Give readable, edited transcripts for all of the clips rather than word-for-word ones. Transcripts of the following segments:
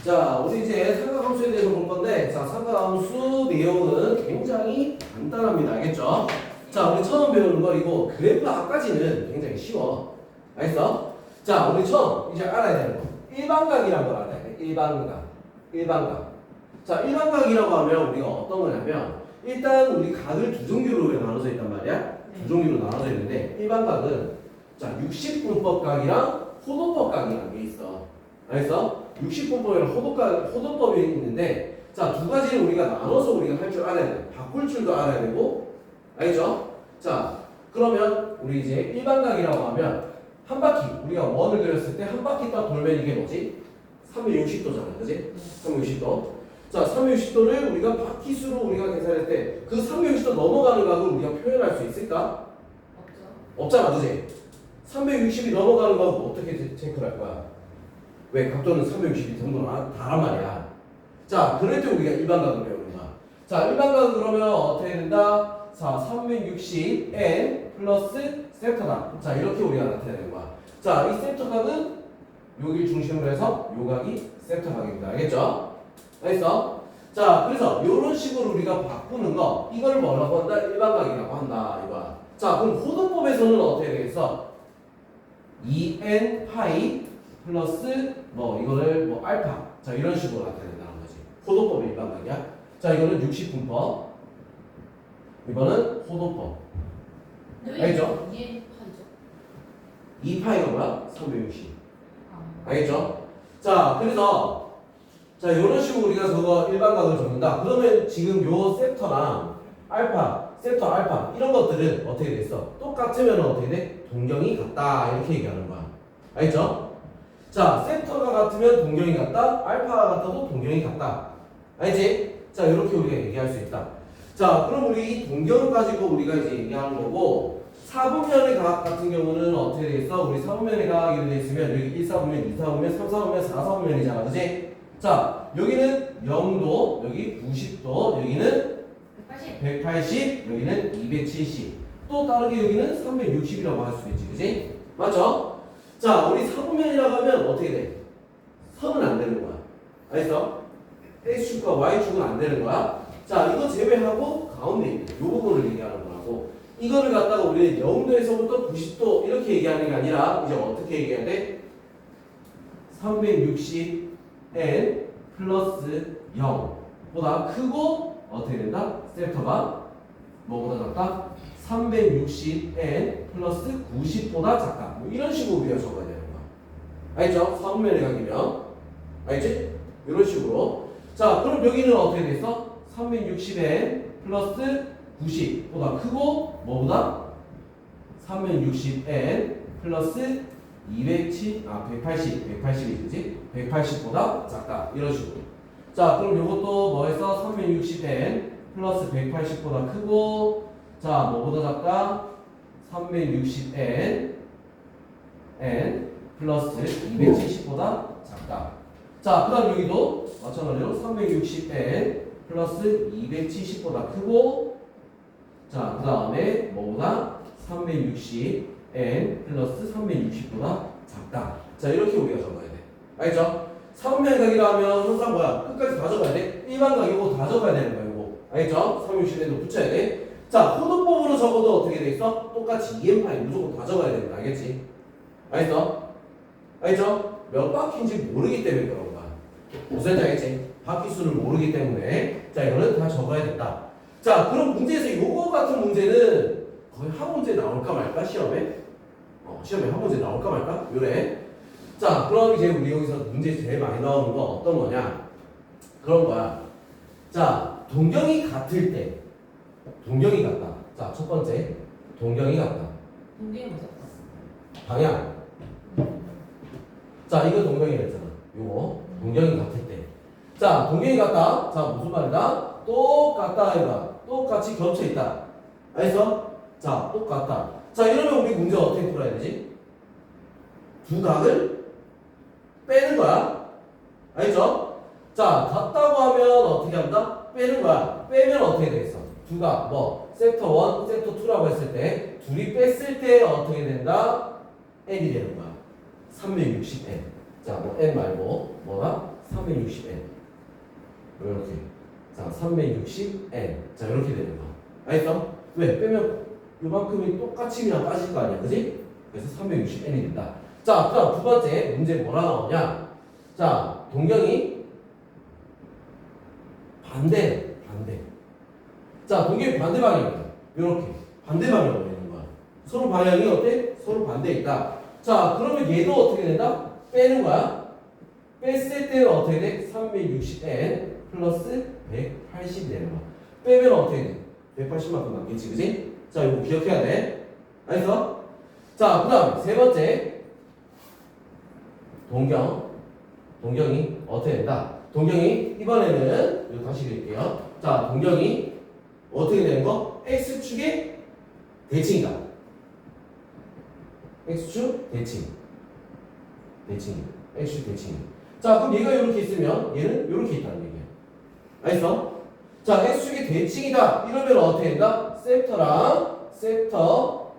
자, 우리 이제 삼각함수에 대해서 볼 건데, 자, 삼각함수 내용은 굉장히 간단합니다. 알겠죠? 자, 우리 처음 배우는 거 이거 그래프 앞까지는 굉장히 쉬워. 알겠어? 자, 우리 처음 이제 알아야 되는 거. 일반각이라는 걸 알아야 돼. 일반각. 일반각. 자, 일반각이라고 하면 우리가 어떤 거냐면, 일단 우리 각을 두 종류로 나눠져 있단 말이야. 두 종류로 나눠져 있는데, 일반각은 자, 60분법각이랑 호도법각이라는 게 있어. 알겠어? 60분법이랑 호도법이 있는데, 자, 두 가지를 우리가 나눠서 우리가 할 줄 알아야 돼. 바꿀 줄도 알아야 되고, 알겠죠? 자, 그러면 우리 이제 일반각이라고 하면 한 바퀴, 우리가 원을 그렸을 때 한 바퀴 딱 돌면 이게 뭐지? 360도잖아, 그지? 360도. 자, 360도를 우리가 바퀴수로 우리가 계산할 때 그 360도 넘어가는 각을 우리가 표현할 수 있을까? 없죠. 없잖아, 그지? 360이 넘어가는 각을 어떻게 체크할 거야? 왜? 각도는 360이 정도는 다란 말이야. 자, 그럴 때 우리가 일반각을 배우는 거야. 자, 일반각은 그러면 어떻게 된다? 자, 360n 플러스 세터각. 자, 이렇게 우리가 나타내는 거야. 자, 이 세터각은 여기를 중심으로 해서 요 각이 세터각입니다. 알겠죠? 알겠어? 자, 그래서 이런 식으로 우리가 바꾸는 거, 이걸 뭐라고 한다? 일반각이라고 한다. 이거야. 자, 그럼 호도법에서는 어떻게 되겠어? 2n 파이 플러스 뭐 이거를 뭐 알파. 자, 이런 식으로 나타낸다는 거지. 호도법의 일반각이야. 자, 이거는 60분법. 이거는 호도법. 알겠죠? 예, 파이죠. 2파이가 뭐야? 360. 아. 알겠죠? 자, 그래서 자, 이런 식으로 우리가 저거 일반각을 적는다. 그러면 지금 요 세터랑 알파, 세터 알파 이런 것들은 어떻게 됐어? 똑같으면 어떻게 돼? 동경이 같다. 이렇게 얘기하는 거야. 알겠죠? 자, 세터가 같으면 동경이 같다. 알파가 같아도 동경이 같다. 알지? 자, 이렇게 우리가 얘기할 수 있다. 자, 그럼 우리 이 동경을 가지고 우리가 이제 얘기하는 거고, 4분면의 각 같은 경우는 어떻게 되겠어? 우리 4분면의 각이 되어 있으면 여기 1사분면, 2사분면, 3사분면, 4사분면이잖아. 그지? 자, 여기는 0도, 여기 90도, 여기는 180, 여기는 270. 또 다르게 여기는 360이라고 할 수 있지. 그지? 맞죠? 자, 우리 4분면이라고 하면 어떻게 돼? 선은 안 되는 거야. 알겠어? X축과 Y축은 안 되는 거야. 자, 이거 제외하고 가운데 있는 이 부분을 얘기하는 거라고. 이거를 갖다가 우리는 0도에서부터 90도 이렇게 얘기하는 게 아니라 이제 어떻게 얘기해야 돼? 360n 플러스 0보다 크고 어떻게 된다? 세터가 뭐보다 작다? 360n 플러스 90보다 작다. 뭐 이런 식으로 우리가 적어야 되는 거야. 알죠? 4분면의 각이면. 알지? 이런 식으로. 자, 그럼 여기는 어떻게 됐어? 360n 플러스 90보다 크고 뭐보다? 360n 플러스 180이 그지? 180보다 작다. 이런 식으로. 자, 그럼 요것도 뭐에서 360n 플러스 180보다 크고, 자, 뭐보다 작다? 360n 플러스 270보다 작다. 자, 그 다음 여기도 마찬가지로 360n 플러스 270보다 크고, 자, 그 다음에 뭐보다 360n 플러스 360보다 작다. 자, 이렇게 우리가 적어야 돼. 알겠죠? 4분면의 각이라 하면 항상 뭐야? 끝까지 다 적어야 돼. 일반각 이거 다 적어야 되는 거야, 이거. 알겠죠? 360n도 붙여야 돼. 자, 호도법으로 적어도 어떻게 돼 있어? 똑같이 2n파이 무조건 다 적어야 된다. 알겠지? 알겠어? 알겠죠? 몇 바퀴인지 모르기 때문에 그런 거야. 무슨 말인지 알겠지? 바퀴수를 모르기 때문에. 자, 이거는 다 적어야 된다. 자, 그럼 문제에서 요거 같은 문제는 거의 한 문제 나올까 말까? 시험에? 시험에 한 문제 나올까 말까? 요래. 자, 그럼 이제 우리 여기서 문제 제일 많이 나오는 거 어떤 거냐? 그런 거야. 자, 동경이 같을 때. 동경이 같다. 자, 첫 번째. 동경이 같다. 동경이 뭐죠? 방향. 자, 이거 동경이라 했잖아. 요거. 동경이 같을 때. 자, 동경이 같다. 자, 무슨 말이다? 똑같다. 이거야. 똑같이 겹쳐 있다. 알겠어? 자, 똑같다. 자, 이러면 우리 문제 어떻게 풀어야 되지? 두 각을 빼는 거야. 알겠죠? 자, 같다고 하면 어떻게 한다? 빼는 거야. 빼면 어떻게 되겠어? 두 각, 뭐, 섹터 1, 섹터 2라고 했을 때, 둘이 뺐을 때 어떻게 된다? n이 되는 거야. 360n. 자, 뭐, n 말고, 뭐가? 360n. 이렇게. 자, 360n. 자, 이렇게 되는 거. 알겠어? 왜? 빼면 요만큼이 똑같이 그냥 빠질 거 아니야. 그지? 그래서 360n이 된다. 자, 그 다음 두 번째 문제 뭐라 나오냐? 자, 동경이 반대. 자, 동경이 반대 방향이야. 이렇게. 반대 방향으로 되는 거야. 서로 방향이 어때? 서로 반대에 있다. 자, 그러면 얘도 어떻게 된다? 빼는 거야. 뺐을 때는 어떻게 돼? 360n 플러스 180이 되는 거야. 빼면 어떻게 돼? 180만큼 남겠지, 그지? 자, 이거 기억해야 돼. 알겠어? 자, 그 다음 세 번째. 동경이 어떻게 된다? 동경이 이번에는 이거 다시 드릴게요. 자, 동경이 어떻게 되는 거? x축의 대칭이다. x축 대칭. x축 대칭. 자, 그럼 얘가 이렇게 있으면 얘는 이렇게 있다는 얘기야. 알겠어? 자, x축의 대칭이다. 이러면 어떻게 된다? 섹터랑 섹터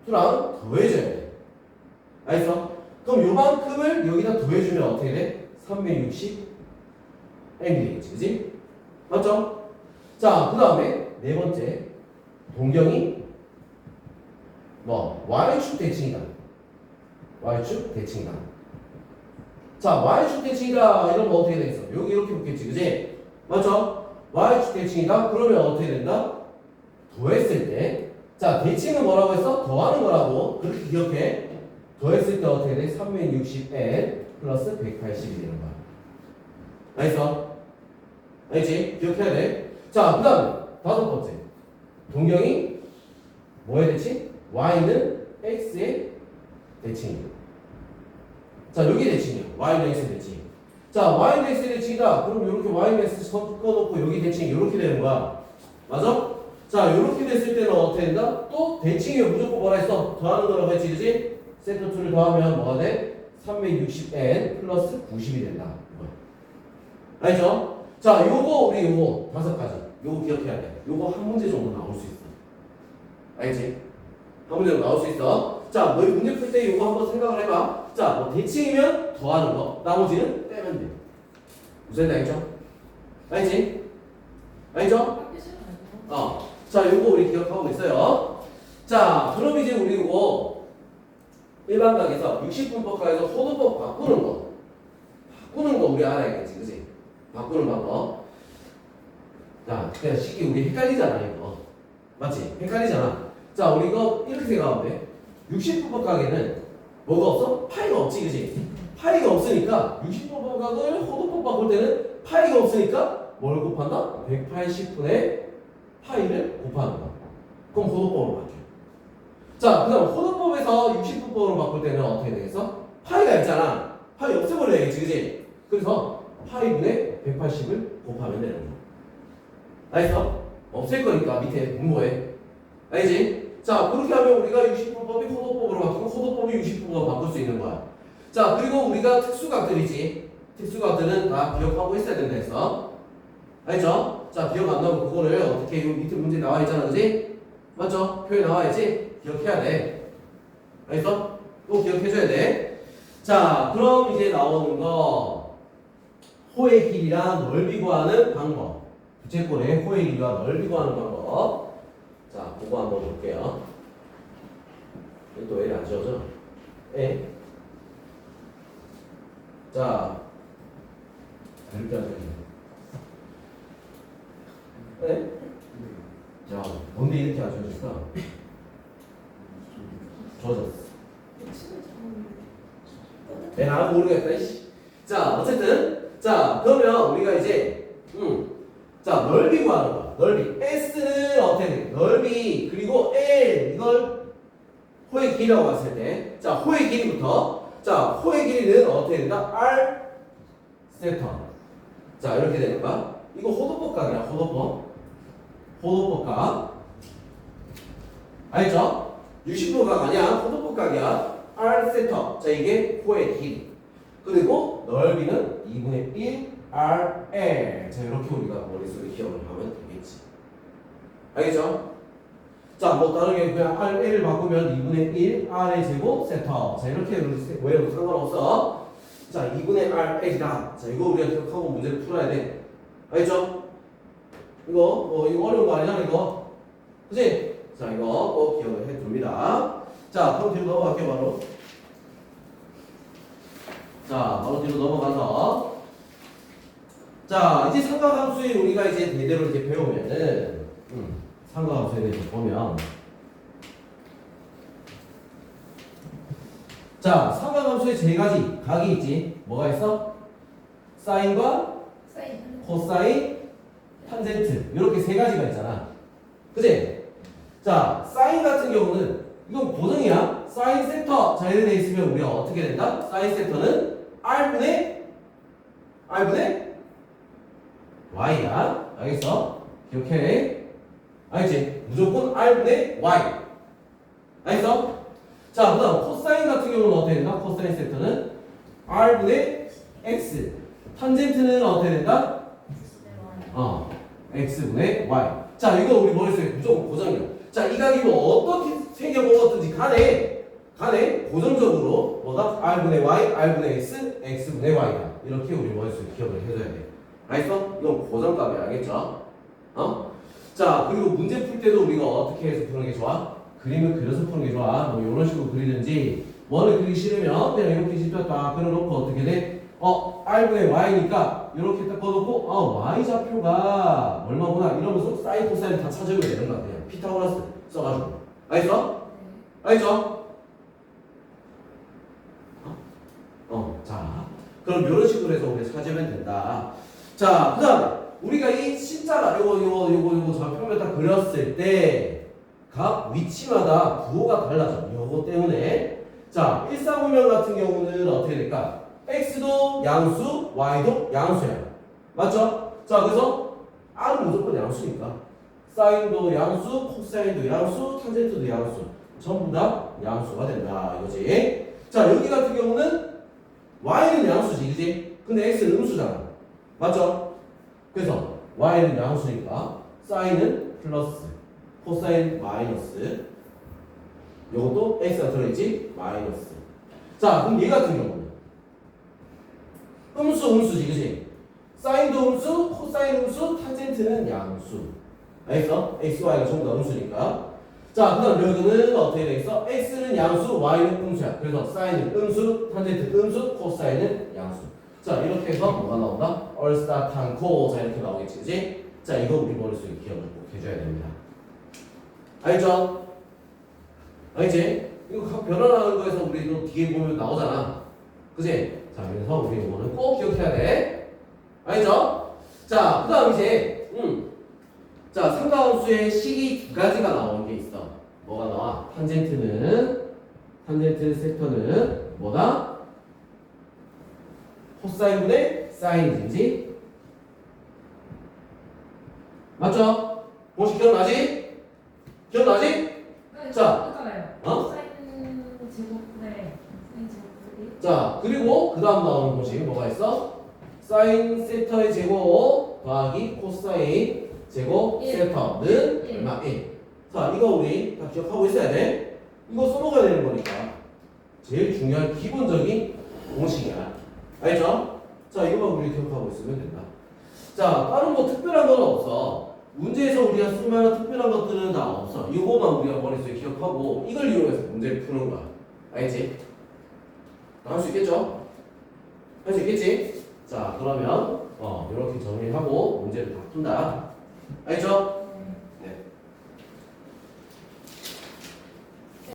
2랑 더해줘야 돼. 알겠어? 그럼 요만큼을 여기다 더해주면 어떻게 돼? 360 n이 되겠지, 그지? 맞죠? 자, 그 다음에 네 번째. 동경이 y축 대칭이다. y축 대칭이다. 자, y축 대칭이다. 이러면 어떻게 되겠어? 여기 이렇게 붙겠지, 그지? 맞죠? y축 대칭이다. 그러면 어떻게 된다? 더했을 때. 자, 대칭은 뭐라고 했어? 더하는 거라고. 그렇게 기억해. 더했을 때 어떻게 돼? 360n 플러스 180이 되는 거야. 알겠어? 알겠지? 기억해야 돼. 자, 그 다음에 다섯 번째. 동경이 뭐의 대칭? y는 x의 대칭이야. 자, 여기 대칭이야. y는 x의 대칭. 자, y는 x의 대칭이다. 그럼 이렇게 y는 x 섞어놓고 여기 대칭이 이렇게 되는 거야. 맞아? 자, 이렇게 됐을 때는 어떻게 된다? 또 대칭이 무조건 뭐라 했어? 더하는 거라고 했지, 그지? 세터 2를 더하면 뭐가 돼? 360n 플러스 90이 된다. 알죠? 자, 우리 요거 다섯 가지. 요거 기억해야 돼. 요거 한 문제 정도 나올 수 있어. 알지? 한 문제 정도 나올 수 있어. 자, 너희 문제 풀 때 요거 한번 생각을 해봐. 자, 뭐 대칭이면 더하는 거. 나머지는 빼면 돼. 무슨 말인지 알죠? 알지? 알죠? 자, 요거 우리 기억하고 있어요. 자, 그럼 이제 우리 요거 일반각에서 60분법과에서 호도법 바꾸는 거 우리 알아야겠지, 그지? 바꾸는 방법. 자, 그냥 쉽게 우리 헷갈리잖아, 이거. 맞지? 헷갈리잖아. 자, 우리 이거 이렇게 생각하면 돼. 60분법각에는 뭐가 없어? 파이가 없지, 그지? 파이가 없으니까 60분법각을 호도법 바꿀 때는 파이가 없으니까 뭘 곱한다? 180분의 파이를 곱하는 거야. 그럼 호도법으로 바뀌어. 자, 그 다음 호도법에서 60분법으로 바꿀 때는 어떻게 되겠어? 파이가 있잖아. 파이 없애버려야겠지, 그지? 그래서 파이분의 180을 곱하면 되는 거야. 알겠어? 없앨 거니까 밑에 분모해. 알지? 자, 그렇게 하면 우리가 60분법이 호도법으로 바뀌고 호도법이 60분법으로 바꿀 수 있는 거야. 자, 그리고 우리가 특수각들이지. 특수각들은 다 기억하고 있어야 된다 했어. 알죠? 자, 기억 안 나면 그거를 어떻게 요 밑에 문제 나와 있잖아, 그지? 맞죠? 표에 나와야지. 기억해야 돼. 알겠어? 또 기억해줘야 돼. 자, 그럼 이제 나오는 거 호의 길이랑 넓이 구하는 방법. 부채꼴의 호의 길이와 넓이 구하는 방법. 자, 그거 한번 볼게요. 또 왜 안 지워져? 에? 자, 이렇게 하자. 네? 자, 뭔데 이렇게 안 지워질까? 좋아졌어. 나도 모르겠다. 이씨. 자, 어쨌든 자, 그러면 우리가 이제 자, 넓이 구하는 거야. 넓이. S는 어떻게 돼? 넓이 그리고 L 이걸 호의 길이라고 봤을 때, 자, 호의 길이부터. 자, 호의 길이는 어떻게 된다? R 세터. 자, 이렇게 되는 거야. 이거 호도법각이야. 호도법각. 알죠? 60도각 아니야. 호도법각이야. R 세터. 자, 이게 호의 길이. 그리고 넓이는 2분의 1 RL. 자, 이렇게 우리가 머릿속에 기억을 하면 되겠지. 알겠죠? 자, 뭐 다르게 그냥 RL을 바꾸면 2분의 1 R의 제곱 세터. 자, 이렇게 외워도 상관없어. 자 2분의 r x다. 자 이거 우리가 기억하고 문제를 풀어야 돼. 알겠죠? 이거 어려운 거 아니잖아 이거. 그치? 자 이거 꼭 기억을 해둡니다. 자 그럼 뒤로 넘어갈게요 바로. 자 바로 뒤로 넘어가서 자 이제 삼각함수에 우리가 이제 대대로 이렇게 배우면은 삼각함수에 대해서 보면 자 삼각함수에 세 가지 각이 있지. 뭐가 있어? 사인과 사인. 코사인, 탄젠트 이렇게 세 가지가 있잖아. 그치? 자 사인 같은 경우는 이건 고정이야. 사인 세터 자 이렇게 돼 있으면 우리가 어떻게 된다? 사인 세터는 R분의 Y야. 알겠어? 기억해. 알겠지? 무조건 R분의 Y. 알겠어? 자, 그 다음 코사인 같은 경우는 어떻게 된다? 코사인 세터는 R분의 X. 탄젠트는 어떻게 된다? X분의 Y. 자, 이거 우리 머릿속에 무조건 고정이야. 자, 이 각이 뭐 어떻게 생겨먹었든지 간에 고정적으로 뭐다? R분의 Y, R분의 X, X분의 Y다. 이렇게 우리 머릿속에 기억을 해줘야 돼. 알겠어? 이건 고정값이야. 알겠죠? 자, 그리고 문제 풀 때도 우리가 어떻게 해서 푸는 게 좋아? 그림을 그려서 푸는 게 좋아. 뭐 이런 식으로 그리든지 원을 그리기 싫으면 그냥 이렇게 직접 딱 그려놓고 어떻게 돼? R분의 Y니까 이렇게 딱 꺼놓고 Y 좌표가 얼마구나 이러면서 사인 코사인 다 찾으면 되는 거야. 그냥 피타고라스 써가지고. 알겠어? 알겠죠? 자 그럼 이런 식으로 해서 우리 찾으면 된다. 자, 그 다음에 우리가 이 십자가 요거 좌표면 딱 그렸을 때 각 위치마다 부호가 달라져. 요거 때문에 자 일사분면 같은 경우는 어떻게 될까? x도 양수, y도 양수야. 맞죠? 자 그래서 r은 무조건 양수니까 사인도 양수, 코사인도 양수, 탄젠트도 양수. 전부 다 양수가 된다 이거지. 자 여기 같은 경우는 y는 양수지, 그지? 근데 x는 음수잖아. 맞죠? 그래서 y는 양수니까 사인은 플러스, 코사인 마이너스. 요것도 x가 들어있지? 마이너스. 자 그럼 얘 같은 경우는 음수지, 그지? 사인도 음수, 코사인 음수, 탄젠트는 양수. 알겠어? x, y가 전부 다 음수니까. 자, 그 다음 여기는 어떻게 되겠어? x는 양수, y는 음수야. 그래서 사인은 음수, 탄젠트 음수, 코사인은 양수. 자, 이렇게 해서 뭐가 나온다? 얼싸탄코. 자, 이렇게 나오겠지, 그지? 자, 이거 우리 머릿속에 기억을 꼭 해줘야 됩니다. 알죠? 알지? 이거 각 변화하는 거에서 우리도 뒤에 보면 나오잖아. 그지? 자, 그래서 우리 이거는 꼭 기억해야 돼. 알죠? 자, 그 다음 이제, 자, 삼각함수의 식이 두 가지가 나오는 게 있어. 뭐가 나와? 탄젠트 섹터는 뭐다? 코사인분의 사인이지? 맞죠? 공식 기억나지? 기억나지? 자, 사인 제곱분의 사인 제곱분의 자, 그리고 그 다음 나오는 공식 뭐가 있어? 사인 세터의 제곱 더하기 코사인 제곱 세터는 얼마? 1. 자, 이거 우리 다 기억하고 있어야 돼. 이거 써먹어야 되는 거니까. 제일 중요한 기본적인 공식이야. 알죠? 자, 이거만 우리 기억하고 있으면 된다. 자, 다른 뭐 특별한 건 없어. 문제에서 우리가 쓸 만한 특별한 것들은 다 없어. 이거만 우리가 머릿속에 기억하고 이걸 이용해서 문제를 푸는 거야. 알겠지? 할 수 있겠죠? 할 수 있겠지? 자, 그러면 이렇게 정리하고 문제를 다 푼다. 알겠죠?